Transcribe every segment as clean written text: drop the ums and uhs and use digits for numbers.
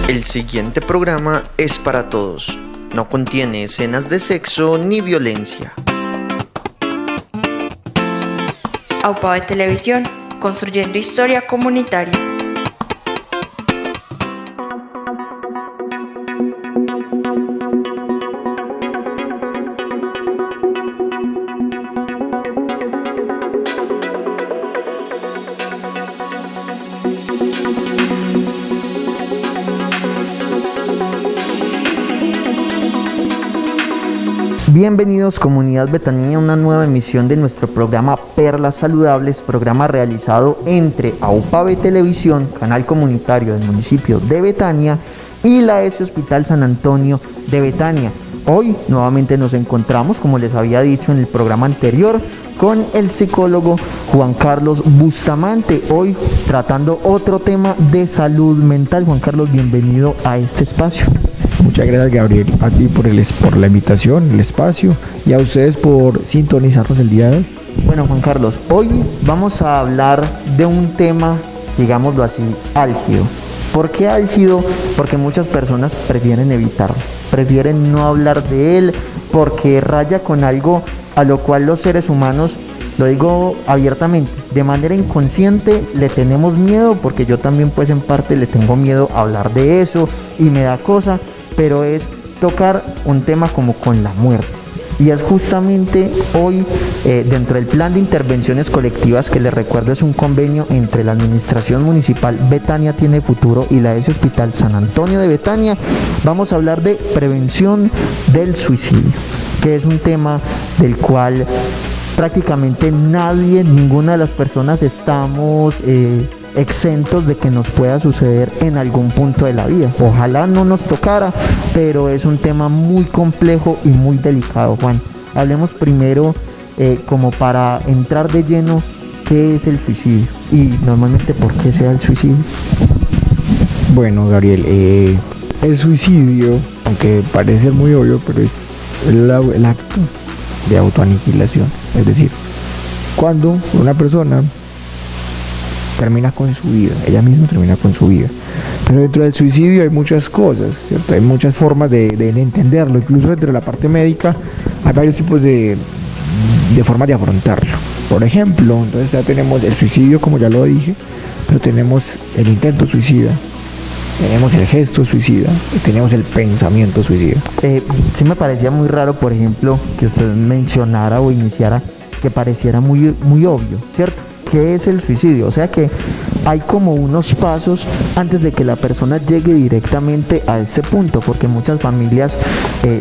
El siguiente programa es para todos. No contiene escenas de sexo ni violencia. AUPABE Televisión, construyendo historia comunitaria. Bienvenidos comunidad Betania a una nueva emisión de nuestro programa Perlas Saludables, programa realizado entre AUPABE Televisión, canal comunitario del municipio de Betania, y la ESE Hospital San Antonio de Betania. Hoy nuevamente nos encontramos, como les había dicho en el programa anterior, con el psicólogo Juan Carlos Bustamante, hoy tratando otro tema de salud mental. Juan Carlos, bienvenido a este espacio. Muchas gracias, Gabriel, a ti por la invitación, el espacio, y a ustedes por sintonizarnos el día de hoy. Bueno, Juan Carlos, hoy vamos a hablar de un tema, digámoslo así, álgido. ¿Por qué álgido? Porque muchas personas prefieren evitarlo, prefieren no hablar de él, porque raya con algo a lo cual los seres humanos, lo digo abiertamente, de manera inconsciente le tenemos miedo, porque yo también pues en parte le tengo miedo a hablar de eso y me da cosa, pero es tocar un tema como con la muerte. Y es justamente hoy, dentro del plan de intervenciones colectivas, que les recuerdo es un convenio entre la Administración Municipal Betania Tiene Futuro y la ESE Hospital San Antonio de Betania, vamos a hablar de prevención del suicidio, que es un tema del cual prácticamente nadie, ninguna de las personas estamos exentos de que nos pueda suceder en algún punto de la vida. Ojalá no nos tocara, pero es un tema muy complejo y muy delicado. Juan, hablemos primero, como para entrar de lleno, ¿qué es el suicidio? Y normalmente, ¿por qué se da el suicidio? Bueno, Gabriel, el suicidio, aunque parece muy obvio, pero es el acto de autoaniquilación. Es decir, cuando una persona termina con su vida, ella misma termina con su vida. Pero dentro del suicidio hay muchas cosas, ¿cierto? Hay muchas formas de entenderlo. Incluso dentro de la parte médica hay varios tipos de formas de afrontarlo. Por ejemplo, entonces ya tenemos el suicidio, como ya lo dije, pero tenemos el intento suicida, tenemos el gesto suicida y tenemos el pensamiento suicida. Sí me parecía muy raro, por ejemplo, que usted mencionara o iniciara que pareciera muy obvio, ¿cierto? ¿Qué es el suicidio? O sea que hay como unos pasos antes de que la persona llegue directamente a este punto, porque muchas familias,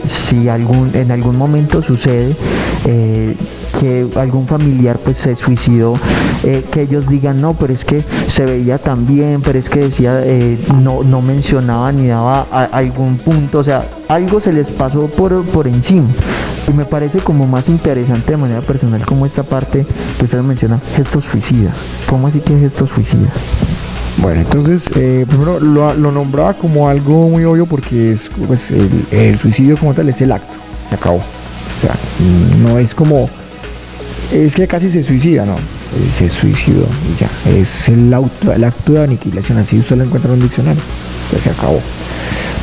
si en algún momento sucede que algún familiar pues se suicidó, que ellos digan no, pero es que se veía tan bien, pero es que decía, no mencionaba ni daba algún punto, o sea, algo se les pasó por encima. Y me parece como más interesante de manera personal como esta parte que usted menciona, gestos suicidas. ¿Cómo así que gestos suicidas? Bueno, entonces, primero lo nombraba como algo muy obvio porque es, pues, el suicidio como tal es el acto, se acabó. O sea, no es como, es que casi se suicida, no, se suicidó y ya, es el acto de aniquilación, así usted lo encuentra en un diccionario, pues se acabó.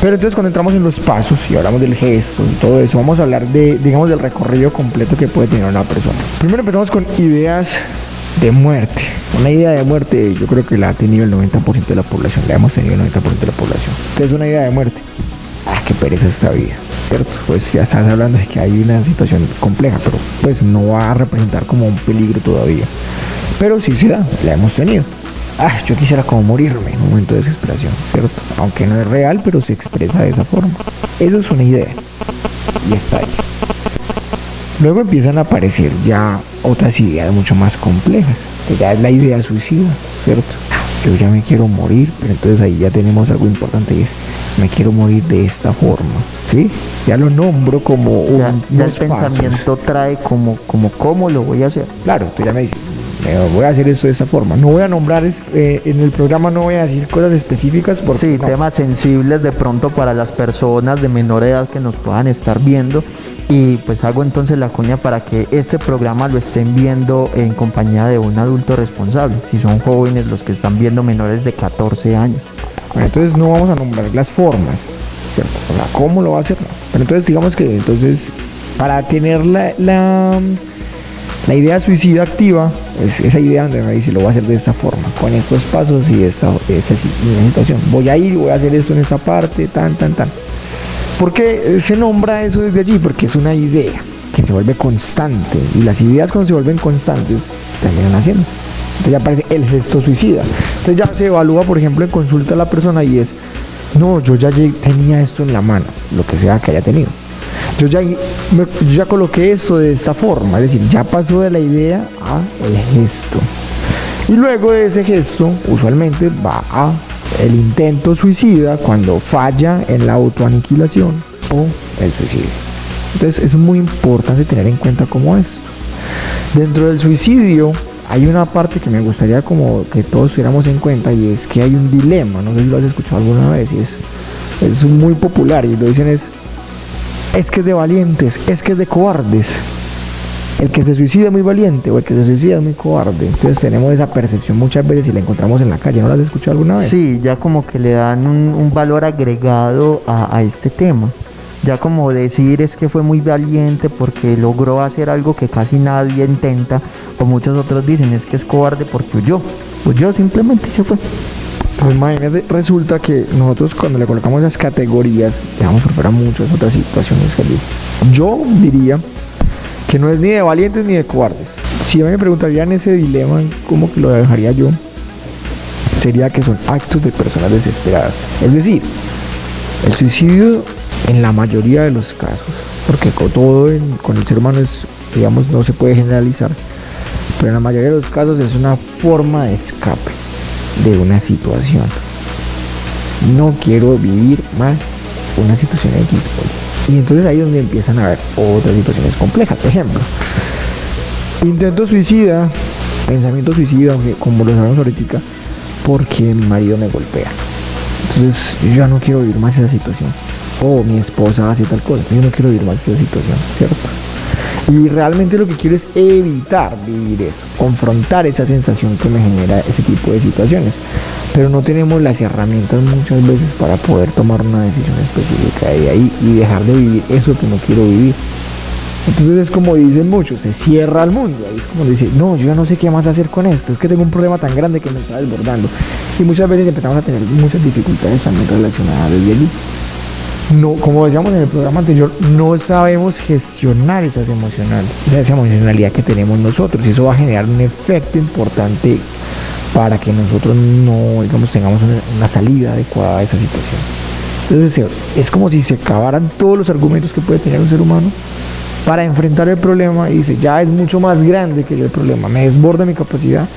Pero entonces cuando entramos en los pasos y hablamos del gesto y todo eso, vamos a hablar digamos, del recorrido completo que puede tener una persona. Primero empezamos con ideas de muerte. Una idea de muerte yo creo que la ha tenido el 90% de la población, la hemos tenido el 90% de la población. ¿Qué es una idea de muerte? Qué pereza esta vida, ¿cierto? Pues ya estás hablando de que hay una situación compleja, pero pues no va a representar como un peligro todavía. Pero sí se da, la hemos tenido. Yo quisiera como morirme en un momento de desesperación, ¿cierto? Aunque no es real, pero se expresa de esa forma. Eso es una idea y está ahí. Luego empiezan a aparecer ya otras ideas mucho más complejas, que ya es la idea suicida, ¿cierto? Yo ya me quiero morir, pero entonces ahí ya tenemos algo importante y es, me quiero morir de esta forma, ¿sí? Ya lo nombro como ya el pensamiento trae como cómo lo voy a hacer. Claro, tú ya me dices, voy a hacer eso de esa forma. No voy a nombrar, en el programa no voy a decir cosas específicas porque sí, no. Temas sensibles de pronto para las personas de menor edad que nos puedan estar viendo, y pues hago entonces la cuña para que este programa lo estén viendo en compañía de un adulto responsable, si son jóvenes los que están viendo menores de 14 años. Bueno, entonces no vamos a nombrar las formas, ¿cierto? O sea, ¿cómo lo va a hacer? No. Pero entonces digamos que para tener la idea suicida activa, es esa idea donde me dice, lo voy a hacer de esta forma, con estos pasos y esta situación. Voy a ir, voy a hacer esto en esa parte, tan. ¿Por qué se nombra eso desde allí? Porque es una idea que se vuelve constante, y las ideas cuando se vuelven constantes terminan haciendo. Entonces ya aparece el gesto suicida. Entonces ya se evalúa, por ejemplo, en consulta a la persona y es, no, yo ya tenía esto en la mano, lo que sea que haya tenido. Yo ya coloqué esto de esta forma, es decir, ya pasó de la idea a el gesto. Y luego de ese gesto, usualmente va a el intento suicida cuando falla en la autoaniquilación o el suicidio. Entonces es muy importante tener en cuenta cómo es. Dentro del suicidio hay una parte que me gustaría como que todos tuviéramos en cuenta, y es que hay un dilema, no sé si lo has escuchado alguna vez, y es muy popular, y lo dicen es que es de valientes, es que es de cobardes. El que se suicida es muy valiente, o el que se suicida es muy cobarde. Entonces tenemos esa percepción muchas veces y la encontramos en la calle. ¿No la has escuchado alguna vez? Sí, ya como que le dan un valor agregado a este tema. Ya como decir es que fue muy valiente porque logró hacer algo que casi nadie intenta, o muchos otros dicen es que es cobarde porque huyó simplemente y se fue. Pues imagínate, resulta que nosotros cuando le colocamos esas categorías, dejamos por fuera muchas otras situaciones. Yo diría que no es ni de valientes ni de cobardes. Si a mí me preguntarían ese dilema, ¿cómo que lo dejaría yo? Sería que son actos de personas desesperadas. Es decir, el suicidio en la mayoría de los casos, porque con el ser humano digamos, no se puede generalizar, pero en la mayoría de los casos es una forma de escape de una situación. No quiero vivir más una situación X. Y entonces ahí es donde empiezan a haber otras situaciones complejas. Por ejemplo, intento suicida, pensamiento suicida, como lo sabemos ahorita, porque mi marido me golpea. Entonces yo ya no quiero vivir más esa situación. O mi esposa hace tal cosa, yo no quiero vivir más esa situación, ¿cierto? Y realmente lo que quiero es evitar vivir eso, confrontar esa sensación que me genera ese tipo de situaciones. Pero no tenemos las herramientas muchas veces para poder tomar una decisión específica de ahí y dejar de vivir eso que no quiero vivir. Entonces es como dicen muchos, se cierra al mundo. Ahí es como decir, no, yo ya no sé qué más hacer con esto, es que tengo un problema tan grande que me está desbordando. Y muchas veces empezamos a tener muchas dificultades también relacionadas desde allí. No, como decíamos en el programa anterior, no sabemos gestionar esa emocionalidad que tenemos nosotros, y eso va a generar un efecto importante para que nosotros no, digamos, tengamos una salida adecuada a esa situación. Entonces es como si se acabaran todos los argumentos que puede tener un ser humano para enfrentar el problema, y dice, ya es mucho más grande que yo el problema, me desborda mi capacidad,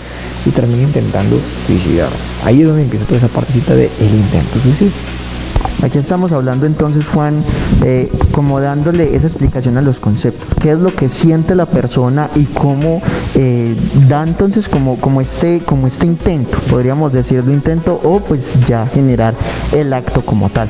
y termina intentando suicidar. Ahí es donde empieza toda esa partecita del intento suicidio. Aquí estamos hablando entonces, Juan, como dándole esa explicación a los conceptos. ¿Qué es lo que siente la persona y cómo da entonces como este intento, podríamos decirlo intento, o pues ya generar el acto como tal?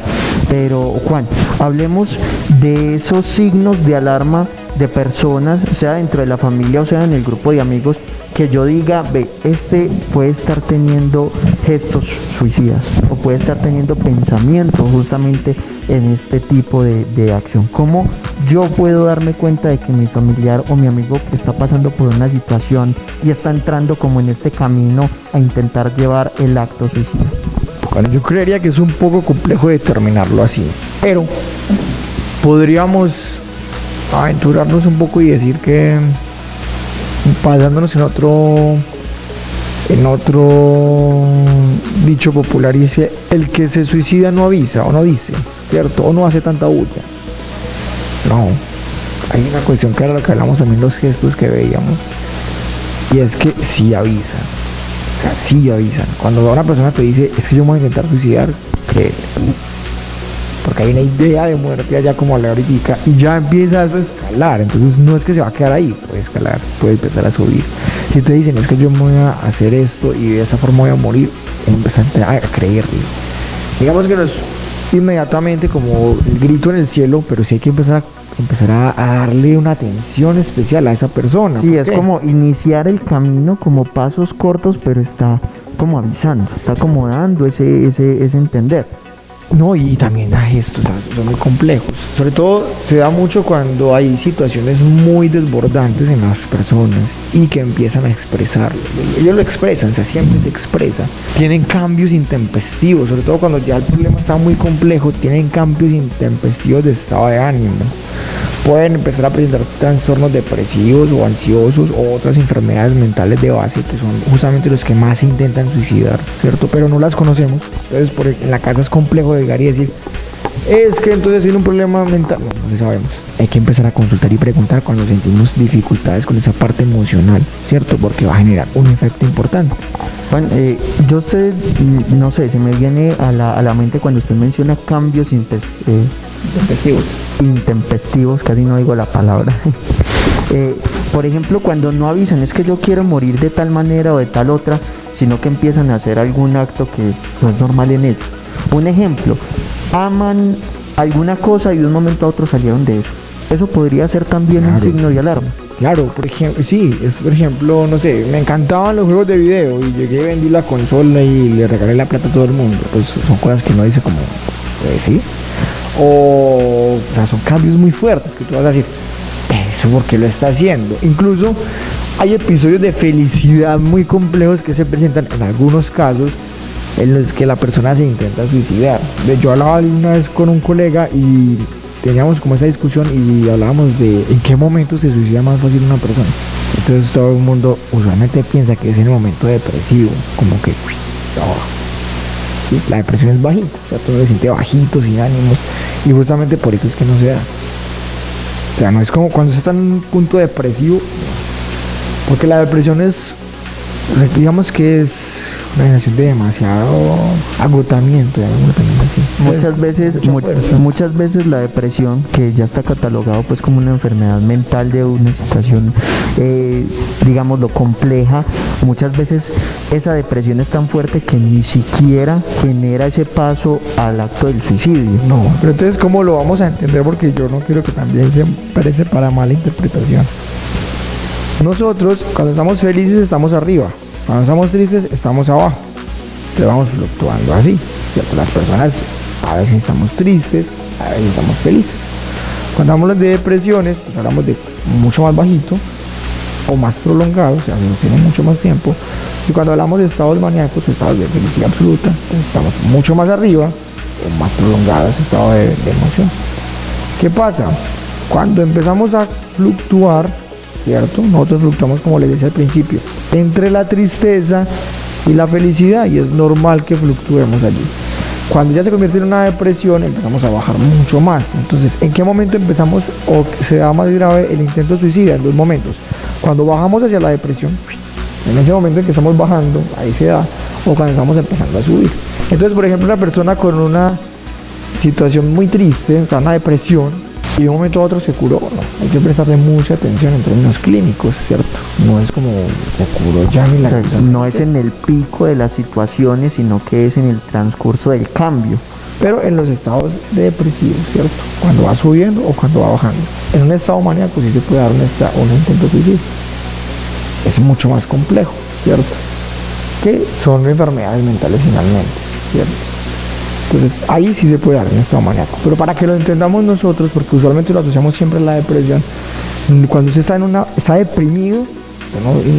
Pero Juan, hablemos de esos signos de alarma de personas, sea dentro de la familia o sea en el grupo de amigos, que yo diga, ve, este puede estar teniendo gestos suicidas o puede estar teniendo pensamientos justamente en este tipo de acción. ¿Cómo yo puedo darme cuenta de que mi familiar o mi amigo está pasando por una situación y está entrando como en este camino a intentar llevar el acto suicida? Bueno, yo creería que es un poco complejo determinarlo así, pero podríamos aventurarnos un poco y decir que, basándonos en otro dicho popular, dice, el que se suicida no avisa o no dice, ¿cierto? O no hace tanta bulla. No, hay una cuestión que era lo que hablamos también, los gestos que veíamos, y es que sí avisan. O sea, sí avisan. Cuando una persona te dice, es que yo me voy a intentar suicidar, créele, porque hay una idea de muerte allá como la ahorita, y ya empieza eso a escalar. Entonces no es que se va a quedar ahí, puede escalar, puede empezar a subir. Si te dicen, es que yo me voy a hacer esto y de esa forma voy a morir, empieza a creerle. Digamos que no es inmediatamente como el grito en el cielo, pero sí hay que empezar a darle una atención especial a esa persona. Sí, es como iniciar el camino como pasos cortos, pero está como avisando, está como dando ese entender. No, y también da gestos, o sea, son muy complejos. Sobre todo se da mucho cuando hay situaciones muy desbordantes en las personas y que empiezan a expresarlo. Ellos lo expresan, o sea, siempre se expresa. Tienen cambios intempestivos, sobre todo cuando ya el problema está muy complejo, tienen cambios intempestivos de estado de ánimo. Pueden empezar a presentar trastornos depresivos o ansiosos o otras enfermedades mentales de base que son justamente los que más se intentan suicidar, ¿cierto? Pero no las conocemos. Entonces en la casa es complejo llegar y decir, es que entonces tiene un problema mental. No lo sabemos. Hay que empezar a consultar y preguntar cuando sentimos dificultades con esa parte emocional, ¿cierto? Porque va a generar un efecto importante. Juan, yo sé, no sé, se me viene a la mente cuando usted menciona cambios intempestivos, casi no digo la palabra. Por ejemplo, cuando no avisan, es que yo quiero morir de tal manera o de tal otra, sino que empiezan a hacer algún acto que no es normal en ellos. Un ejemplo, aman alguna cosa y de un momento a otro salieron de eso. Eso podría ser también un signo de alarma. Claro, por ejemplo, sí, por ejemplo, no sé, me encantaban los juegos de video y llegué y vendí la consola y le regalé la plata a todo el mundo. Pues son cosas que uno dice como, ¿sí? O sea, son cambios muy fuertes que tú vas a decir, ¿eso por qué lo está haciendo? Incluso hay episodios de felicidad muy complejos que se presentan en algunos casos en los que la persona se intenta suicidar. Yo hablaba una vez con un colega y teníamos como esa discusión y hablábamos de en qué momento se suicida más fácil una persona. Entonces todo el mundo usualmente piensa que es en el momento depresivo, como que ¿sí? La depresión es bajita, o sea, todo se siente bajito, sin ánimos, y justamente por eso es que no se da. O sea, no es como cuando se está en un punto depresivo, porque la depresión es, digamos que es una sensación de demasiado agotamiento, muchas veces la depresión, que ya está catalogado pues como una enfermedad mental de una situación digámoslo compleja, muchas veces esa depresión es tan fuerte que ni siquiera genera ese paso al acto del suicidio. No, pero entonces ¿cómo lo vamos a entender? Porque yo no quiero que también se parece para mala interpretación. Nosotros cuando estamos felices estamos arriba, cuando estamos tristes estamos abajo. Entonces vamos fluctuando así, ¿cierto? Las personas a veces estamos tristes, a veces estamos felices. Cuando hablamos de depresiones, pues hablamos de mucho más bajito o más prolongado, o sea, se tiene mucho más tiempo. Y cuando hablamos de estados maníacos, estados de felicidad absoluta, entonces estamos mucho más arriba o más prolongado ese estado de emoción. ¿Qué pasa? Cuando empezamos a fluctuar, ¿cierto? Nosotros fluctuamos, como les decía al principio, entre la tristeza y la felicidad, y es normal que fluctuemos allí. Cuando ya se convierte en una depresión, empezamos a bajar mucho más. Entonces, ¿en qué momento empezamos o se da más grave el intento suicida? En 2 momentos. Cuando bajamos hacia la depresión, en ese momento en que estamos bajando, ahí se da, o cuando estamos empezando a subir. Entonces, por ejemplo, una persona con una situación muy triste, o sea, una depresión, y de un momento a otro se curó, ¿no? Hay que prestarle mucha atención en términos clínicos, ¿cierto? No es como se curó ya ni la cosa. No es en el pico de las situaciones, sino que es en el transcurso del cambio. Pero en los estados depresivos, ¿cierto? Cuando va subiendo o cuando va bajando. En un estado maníaco sí se puede dar un intento suicidio. Es mucho más complejo, ¿cierto? Que son enfermedades mentales finalmente, ¿cierto? Entonces ahí sí se puede dar un estado maníaco. Pero para que lo entendamos nosotros, porque usualmente lo asociamos siempre a la depresión, cuando usted está deprimido,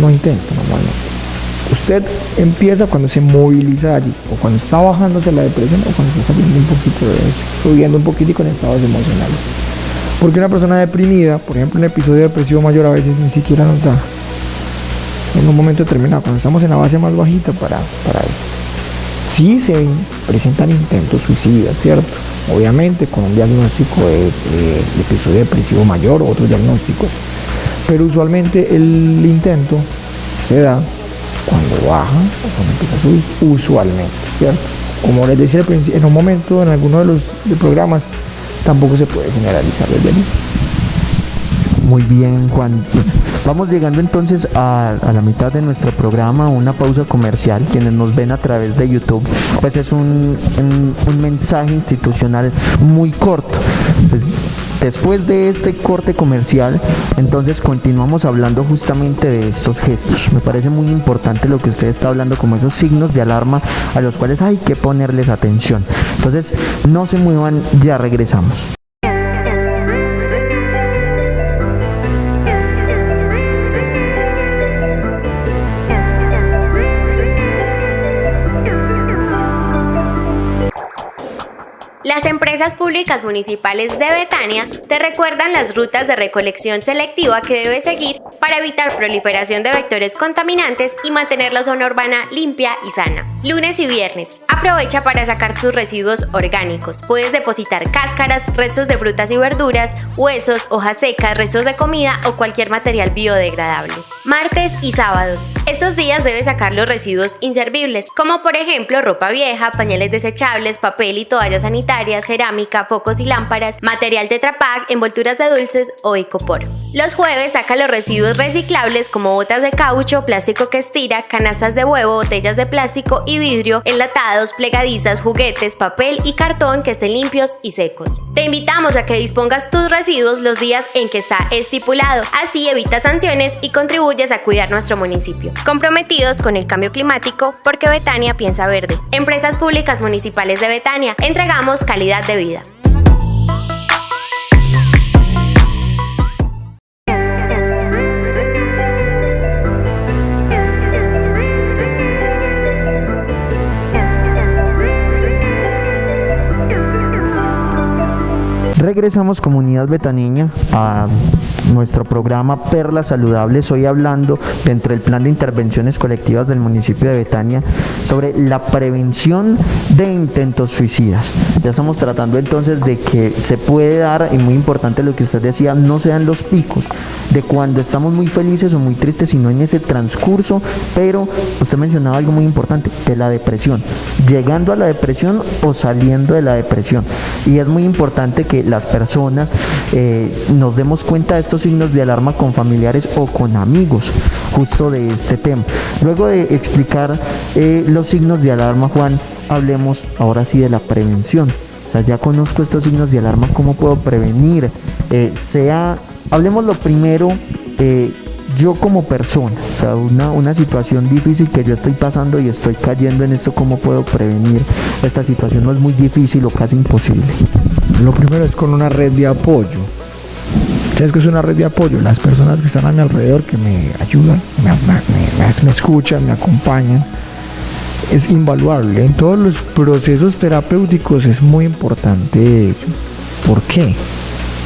no intenta normalmente. Usted empieza cuando se moviliza allí, o cuando está bajando hacia la depresión, o cuando está saliendo un poquito de eso, subiendo un poquitico en estados emocionales. Porque una persona deprimida, por ejemplo, un episodio depresivo mayor a veces ni siquiera nos da en un momento determinado, cuando estamos en la base más bajita para eso. Sí se presentan intentos suicidas, ¿cierto? Obviamente con un diagnóstico de episodio depresivo mayor o otros diagnósticos. Pero usualmente el intento se da cuando baja o cuando empieza a subir, usualmente, ¿cierto? Como les decía en un momento, en alguno de los programas, tampoco se puede generalizar desde allí. Muy bien, Juan. Pues vamos llegando entonces a la mitad de nuestro programa, una pausa comercial. Quienes nos ven a través de YouTube, pues es un mensaje institucional muy corto. Pues Después de este corte comercial, entonces continuamos hablando justamente de estos gestos. Me parece muy importante lo que usted está hablando, como esos signos de alarma a los cuales hay que ponerles atención. Entonces, no se muevan, ya regresamos. Las empresas públicas municipales de Betania te recuerdan las rutas de recolección selectiva que debes seguir para evitar proliferación de vectores contaminantes y mantener la zona urbana limpia y sana. Lunes y viernes, aprovecha para sacar tus residuos orgánicos. Puedes depositar cáscaras, restos de frutas y verduras, huesos, hojas secas, restos de comida o cualquier material biodegradable. Martes y sábados, estos días debes sacar los residuos inservibles, como por ejemplo ropa vieja, pañales desechables, papel y toallas sanitarias, cerámica, focos y lámparas, material Tetra Pak, envolturas de dulces o icopor. Los jueves saca los residuos reciclables como botas de caucho, plástico que estira, canastas de huevo, botellas de plástico y vidrio, enlatados, plegadizas, juguetes, papel y cartón que estén limpios y secos. Te invitamos a que dispongas tus residuos los días en que está estipulado, así evitas sanciones y contribuyes a cuidar nuestro municipio. Comprometidos con el cambio climático porque Betania piensa verde. Empresas Públicas Municipales de Betania, entregamos calidad de vida. Regresamos, comunidad betaneña, a nuestro programa Perlas Saludables, hoy hablando dentro del plan de intervenciones colectivas del municipio de Betania sobre la prevención de intentos suicidas. Ya estamos tratando entonces de que se puede dar, y muy importante lo que usted decía, no sean los picos de cuando estamos muy felices o muy tristes, sino en ese transcurso, pero usted mencionaba algo muy importante, de la depresión, llegando a la depresión o saliendo de la depresión, y es muy importante que las personas nos demos cuenta de estos signos de alarma con familiares o con amigos justo de este tema. Luego de explicar los signos de alarma, Juan, hablemos ahora sí de la prevención. O sea, ya conozco estos signos de alarma, ¿cómo puedo prevenir? Hablemos lo primero, yo como persona, o sea, una situación difícil que yo estoy pasando y estoy cayendo en esto, ¿cómo puedo prevenir esta situación? No es muy difícil o casi imposible. Lo primero es con una red de apoyo. ¿Sabes qué es una red de apoyo? Las personas que están a mi alrededor, que me ayudan, me escuchan, me acompañan. Es invaluable. En todos los procesos terapéuticos es muy importante ello. ¿Por qué?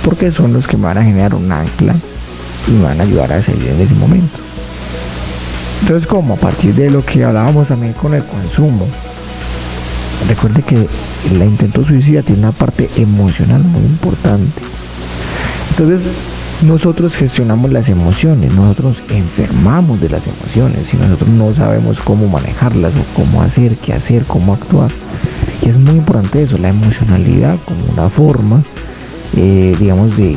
Porque son los que me van a generar un ancla y me van a ayudar a salir en ese momento. Entonces, ¿cómo? A partir de lo que hablábamos también con el consumo. Recuerde que el intento suicida tiene una parte emocional muy importante. Entonces, nosotros gestionamos las emociones, nosotros enfermamos de las emociones y nosotros no sabemos cómo manejarlas o cómo hacer, qué hacer, cómo actuar. Y es muy importante eso, la emocionalidad como una forma, digamos, de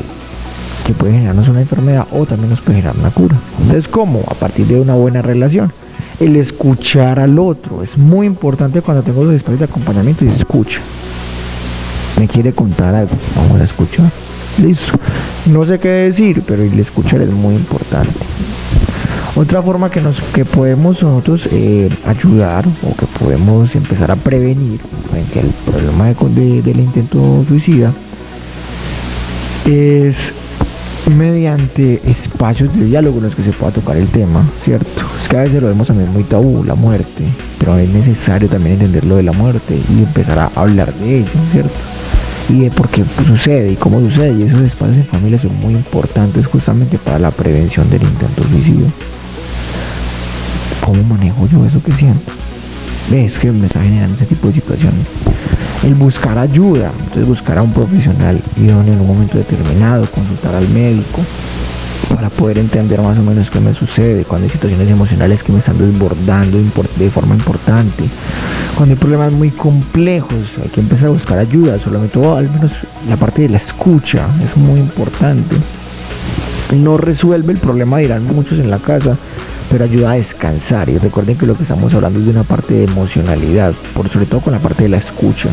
que puede generarnos una enfermedad o también nos puede generar una cura. Entonces, ¿cómo? A partir de una buena relación. El escuchar al otro es muy importante cuando tengo los espacios de acompañamiento y escucha. Me quiere contar algo, vamos a escuchar. Listo. No sé qué decir, pero el escuchar es muy importante. Otra forma que podemos nosotros ayudar o que podemos empezar a prevenir frente al problema del intento suicida es mediante espacios de diálogo en los que se pueda tocar el tema, ¿cierto? Es que a veces lo vemos también muy tabú, la muerte, pero es necesario también entender lo de la muerte y empezar a hablar de ello, ¿cierto? Y de por qué sucede y cómo sucede, y esos espacios en familia son muy importantes justamente para la prevención del intento suicidio. ¿Cómo manejo yo eso que siento? Es que me está generando ese tipo de situaciones. El buscar ayuda, entonces buscar a un profesional idóneo en un momento determinado, consultar al médico para poder entender más o menos qué me sucede, cuando hay situaciones emocionales que me están desbordando de forma importante, cuando hay problemas muy complejos, hay que empezar a buscar ayuda, solamente todo, al menos la parte de la escucha es muy importante. No resuelve el problema, dirán muchos en la casa, pero ayuda a descansar. Y recuerden que lo que estamos hablando es de una parte de emocionalidad, sobre todo con la parte de la escucha,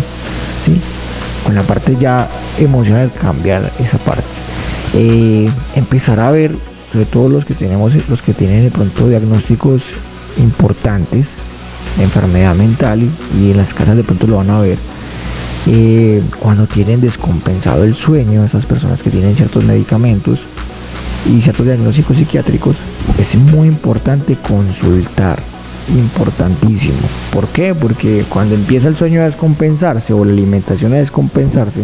¿sí? con la parte ya emocional, cambiar esa parte. Empezar a ver, sobre todo los que tienen de pronto diagnósticos importantes de enfermedad mental, y en las casas de pronto lo van a ver, cuando tienen descompensado el sueño, esas personas que tienen ciertos medicamentos y ciertos diagnósticos psiquiátricos, es muy importante consultar, importantísimo. ¿Por qué? Porque cuando empieza el sueño a descompensarse o la alimentación a descompensarse,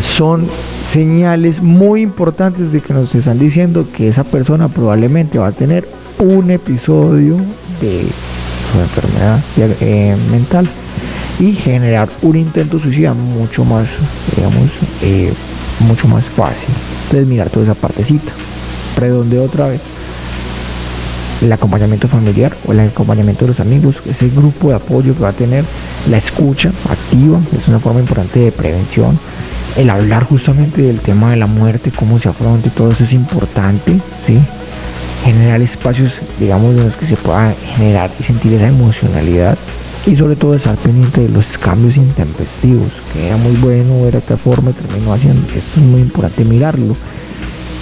son señales muy importantes de que nos están diciendo que esa persona probablemente va a tener un episodio de su enfermedad mental, y generar un intento suicida mucho más, mucho más fácil. Entonces, mirar toda esa partecita. Redondeo otra vez. El acompañamiento familiar o el acompañamiento de los amigos, ese grupo de apoyo que va a tener, la escucha activa, es una forma importante de prevención. El hablar justamente del tema de la muerte, cómo se afronta, y todo eso es importante, ¿sí? Generar espacios, digamos, en los que se pueda generar y sentir esa emocionalidad, y sobre todo estar pendiente de los cambios intempestivos, que era muy bueno ver esta forma y terminó haciendo. Esto es muy importante mirarlo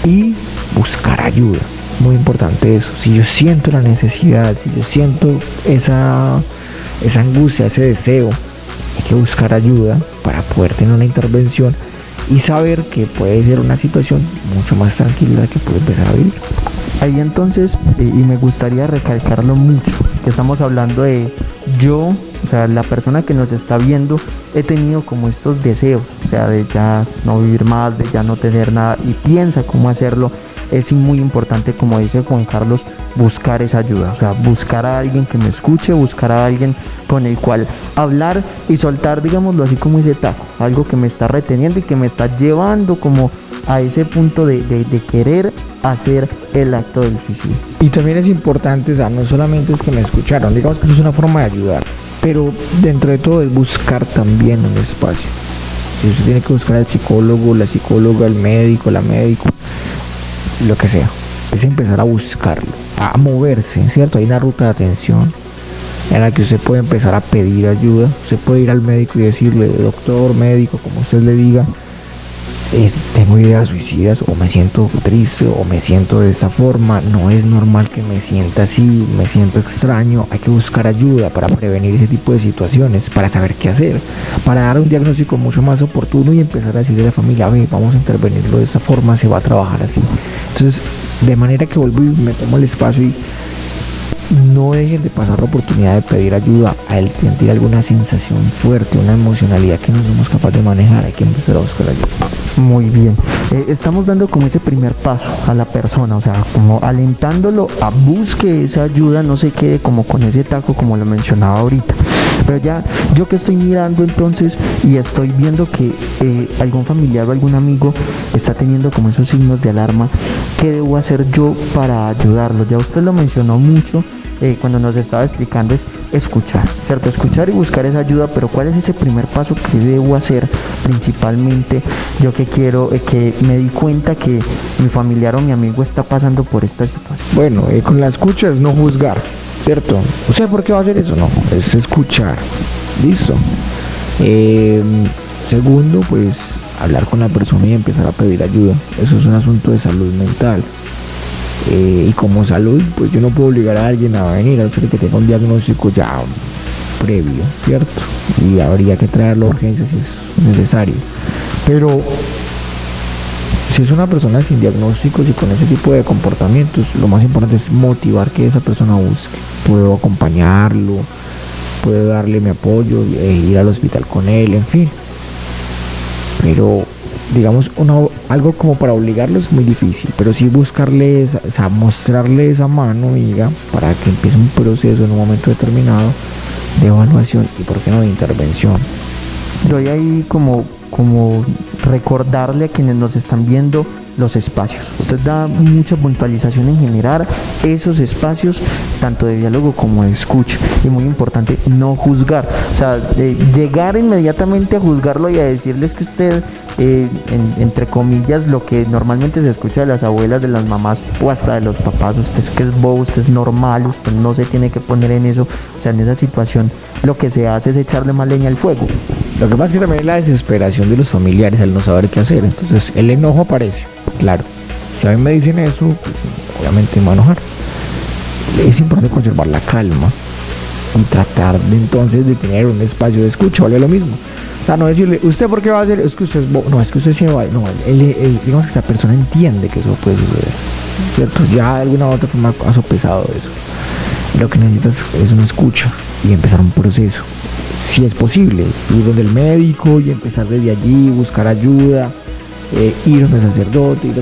y buscar ayuda. Muy importante eso. Si yo siento la necesidad, si yo siento esa angustia, ese deseo, hay que buscar ayuda para poder tener una intervención y saber que puede ser una situación mucho más tranquila que puede empezar a vivir. Ahí entonces, y me gustaría recalcarlo mucho, que estamos hablando de yo, o sea, la persona que nos está viendo, he tenido como estos deseos, o sea, de ya no vivir más, de ya no tener nada, y piensa cómo hacerlo. Es muy importante, como dice Juan Carlos, buscar esa ayuda, o sea, buscar a alguien que me escuche, buscar a alguien con el cual hablar y soltar, digámoslo así, como ese taco, algo que me está reteniendo y que me está llevando como a ese punto de querer hacer el acto del suicidio. Y también es importante, o sea, no solamente es que me escucharon, digamos que eso es una forma de ayudar, pero dentro de todo es buscar también un espacio. Si usted tiene que buscar al psicólogo, la psicóloga, el médico, la médico, lo que sea, es empezar a buscarlo, a moverse, ¿cierto? Hay una ruta de atención en la que usted puede empezar a pedir ayuda. Usted puede ir al médico y decirle: doctor, médico, como usted le diga, tengo ideas suicidas, o me siento triste, o me siento de esa forma, no es normal que me sienta así, me siento extraño. Hay que buscar ayuda para prevenir ese tipo de situaciones, para saber qué hacer, para dar un diagnóstico mucho más oportuno y empezar a decirle a la familia: vamos a intervenirlo de esa forma, se va a trabajar así. Entonces, de manera que vuelvo y me tomo el espacio, y no dejen de pasar la oportunidad de pedir ayuda al sentir alguna sensación fuerte, una emocionalidad que no somos capaces de manejar. Hay que empezar a buscar ayuda. Muy bien, estamos dando como ese primer paso a la persona, o sea, como alentándolo a busque esa ayuda, no se quede como con ese taco como lo mencionaba ahorita. Pero ya yo que estoy mirando entonces y estoy viendo que algún familiar o algún amigo está teniendo como esos signos de alarma, ¿qué debo hacer yo para ayudarlo? Ya usted lo mencionó mucho cuando nos estaba explicando, es escuchar, ¿cierto? Escuchar y buscar esa ayuda, pero ¿cuál es ese primer paso que debo hacer principalmente? Yo que quiero, que me di cuenta que mi familiar o mi amigo está pasando por esta situación. Bueno, con la escucha es no juzgar, ¿cierto? O sea, ¿por qué va a hacer eso? No, es escuchar. Listo. Segundo, pues hablar con la persona y empezar a pedir ayuda. Eso es un asunto de salud mental. Y como salud, pues yo no puedo obligar a alguien a venir, a que tenga un diagnóstico ya previo, ¿cierto? Y habría que traerlo a urgencias si es necesario. Pero si es una persona sin diagnósticos y con ese tipo de comportamientos, lo más importante es motivar que esa persona busque. Puedo acompañarlo, puedo darle mi apoyo, ir al hospital con él, en fin. Pero digamos, algo como para obligarlo es muy difícil, pero sí buscarle, mostrarle esa mano amiga para que empiece un proceso en un momento determinado de evaluación y, por qué no, de intervención. Doy ahí como recordarle a quienes nos están viendo los espacios. Usted da mucha puntualización en generar esos espacios, tanto de diálogo como de escucha, y muy importante, no juzgar, o sea, llegar inmediatamente a juzgarlo y a decirles que usted, entre comillas, lo que normalmente se escucha de las abuelas, de las mamás o hasta de los papás: usted es que es bobo, usted es normal, usted no se tiene que poner en eso. O sea, en esa situación lo que se hace es echarle más leña al fuego. Lo que pasa es que también es la desesperación de los familiares al no saber qué hacer. Entonces el enojo aparece, claro. Si a mí me dicen eso, pues obviamente me va a enojar. Es importante conservar la calma y tratar de entonces de tener un espacio de escucha, vale lo mismo. O sea, no decirle, ¿usted por qué va a hacer? Es que usted es no, es que usted se va. No, digamos que esa persona entiende que eso puede suceder, ¿cierto? Ya de alguna u otra forma ha sopesado eso. Lo que necesitas es una escucha y empezar un proceso. Si es posible, ir donde el médico y empezar desde allí, buscar ayuda, ir donde el sacerdote, ir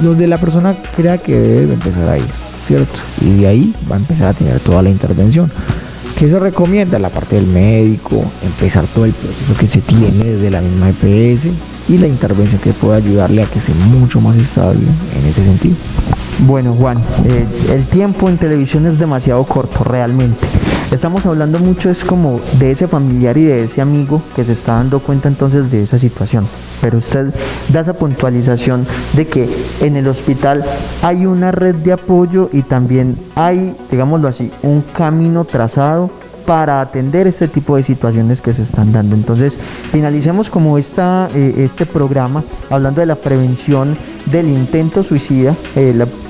donde la persona crea que debe empezar a ir, ¿cierto? Y de ahí va a empezar a tener toda la intervención. ¿Qué se recomienda? La parte del médico, empezar todo el proceso que se tiene desde la misma EPS y la intervención que pueda ayudarle a que sea mucho más estable en ese sentido. Bueno, Juan, el tiempo en televisión es demasiado corto, realmente. Estamos hablando mucho es como de ese familiar y de ese amigo que se está dando cuenta entonces de esa situación. Pero usted da esa puntualización de que en el hospital hay una red de apoyo y también hay, digámoslo así, un camino trazado para atender este tipo de situaciones que se están dando. Entonces, finalicemos como este programa hablando de la prevención del intento suicida,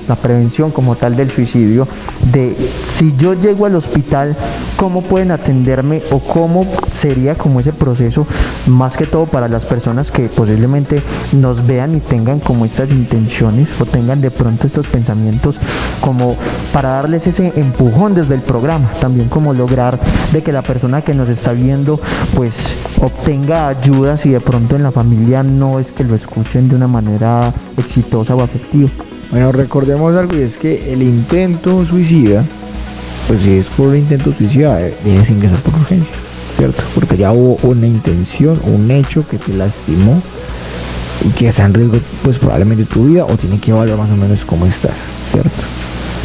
la prevención como tal del suicidio, de si yo llego al hospital, cómo pueden atenderme o cómo sería como ese proceso, más que todo para las personas que posiblemente nos vean y tengan como estas intenciones o tengan de pronto estos pensamientos, como para darles ese empujón desde el programa, también como lograr de que la persona que nos está viendo pues obtenga ayuda si de pronto en la familia no es que lo escuchen de una manera exitosa o afectiva. Bueno, recordemos algo, y es que el intento suicida, pues si es por un intento suicida, debes ingresar por urgencia, ¿cierto? Porque ya hubo una intención, un hecho que te lastimó y que está en riesgo, pues probablemente tu vida, o tiene que evaluar más o menos cómo estás, ¿cierto?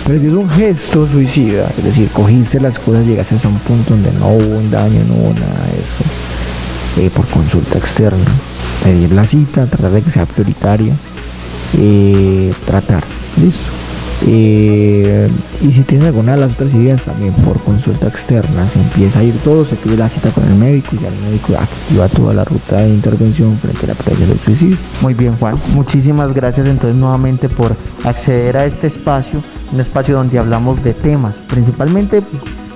Pero si es un gesto suicida, es decir, cogiste las cosas, llegaste hasta un punto donde no hubo un daño, no hubo nada de eso, por consulta externa, pedir la cita, tratar de que sea prioritaria, tratar, listo. Y si tienes alguna de las otras ideas, también por consulta externa se empieza a ir todo, se pide la cita con el médico y ya el médico activa toda la ruta de intervención frente a la prevención del suicidio. Muy bien, Juan, muchísimas gracias entonces nuevamente por acceder a este espacio, un espacio donde hablamos de temas, principalmente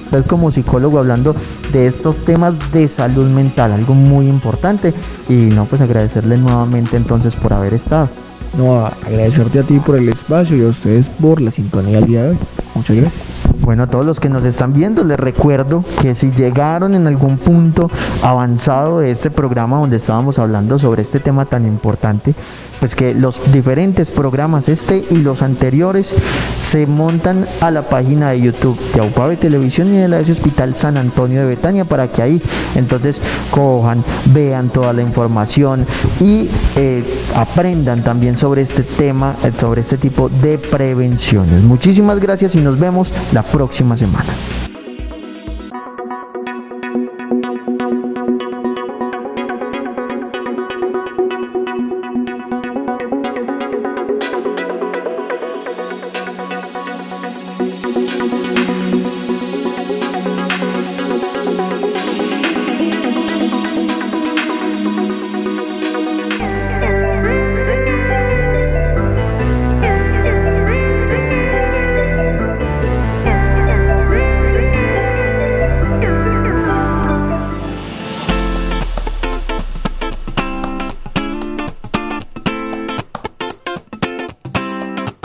pues, como psicólogo hablando de estos temas de salud mental, algo muy importante, y no, pues agradecerle nuevamente entonces por haber estado. No, agradecerte a ti por el espacio y a ustedes por la sintonía del día de hoy. Muchas gracias. Bueno, a todos los que nos están viendo, les recuerdo que si llegaron en algún punto avanzado de este programa donde estábamos hablando sobre este tema tan importante, pues que los diferentes programas, este y los anteriores, se montan a la página de YouTube de AUPABE Televisión y de la Hospital San Antonio de Betania, para que ahí entonces cojan, vean toda la información y aprendan también sobre este tema, sobre este tipo de prevenciones. Muchísimas gracias y nos vemos la próxima semana.